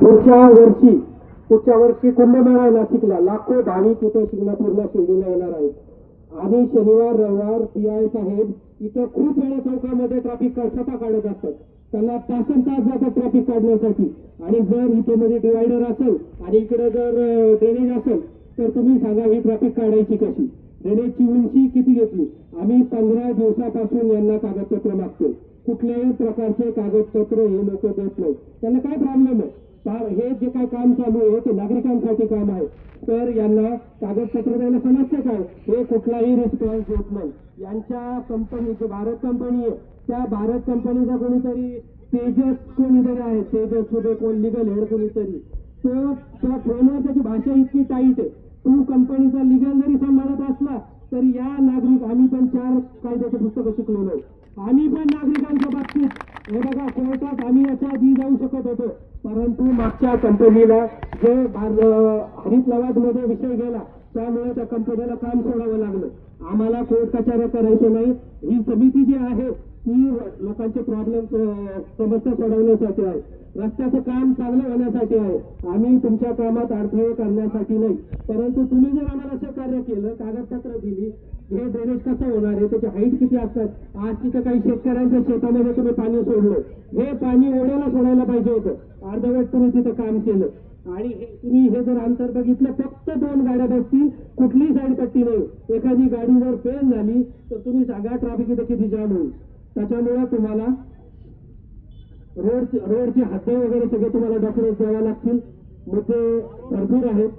पुढच्या वर्षी कुंभमेळा आहे नाशिकला. लाखो भाविक इथे शिंगणापूरला शिर्डीला येणार आहेत. आणि शनिवार रविवार PI साहेब इथं खूप वेळा चौकामध्ये ट्रॅफिक स्वतः काढत असतात. त्यांना तासन तास जातात ट्रॅफिक काढण्यासाठी. आणि जर इथे मध्ये डिवायडर असेल आणि इकडे जर ड्रेनेज असेल तर तुम्ही सांगा ही ट्रॅफिक काढायची कशी? ड्रेनेजची उंची किती घेतली? आम्ही 15 दिवसापासून यांना कागदपत्र मागतो. कुठल्याही प्रकारचे कागदपत्र हे लोक देत नाही. त्यांना काय प्रॉब्लेम आहे? हे जे काय काम चालू आहे ते नागरिकांसाठी काम आहे. तर यांना कागदपत्र द्यायला समस्या काय? हे कुठलाही रिस्पॉन्स देत नाही. यांच्या कंपनीची भारत कंपनी आहे. त्या भारत कंपनीचा कोणीतरी तेजस कोणीतरी आहे, तेजस सुद्धा कोण लिगल हेड कोणीतरी, तो त्या फोनवर त्याची भाषा इतकी टाईट आहे. तू कंपनीचा लिगल जरी सांभाळत असला तरी या नागरिक, आम्ही पण 4 कायद्याचे पुस्तकं शिकलेलो, आम्ही पण नागरिकांच्या बाबतीत हे बघा कोर्टात आम्ही याच्या आधी जाऊ शकत होतो. परंतु मागच्या कंपनीला जे हरित लवादमध्ये विषय गेला त्यामुळे त्या कंपनीला काम सोडावं लागलं. आम्हाला कोर्ट कचऱ्या करायचे नाही. ही समिती जी आहे ती लोकांचे प्रॉब्लेम समस्या सोडवण्यासाठी आहे. रस्त्याचं काम चांगलं होण्यासाठी आहे. आम्ही तुमच्या कामात अडथळे करण्यासाठी नाही. परंतु तुम्ही जर आम्हाला सहकार्य केलं, कागदपत्र दिली, हे ड्रेनेज कसं होणार आहे, त्याची हाईट किती असतात, आज तिथं काही शेतकऱ्यांच्या शेतामध्ये तुम्ही पाणी सोडलं, हे पाणी ओढ्याला सोडायला पाहिजे होतं. अर्धवट तुम्ही तिथं काम केलं. आणि तुम्ही हे जर अंतर बघितलं, फक्त 2 गाड्या बसतील, कुठलीही साईड पट्टी नाही. एखादी गाडी जर फेल झाली तर तुम्ही सांगा ट्रॅफिक इथे किती जाम होईल. त्याच्यामुळे तुम्हाला रोडची हद्द वगैरे सगळे तुम्हाला डॉक्युमेंट द्यावे लागतील. मुद्दे भरपूर आहेत.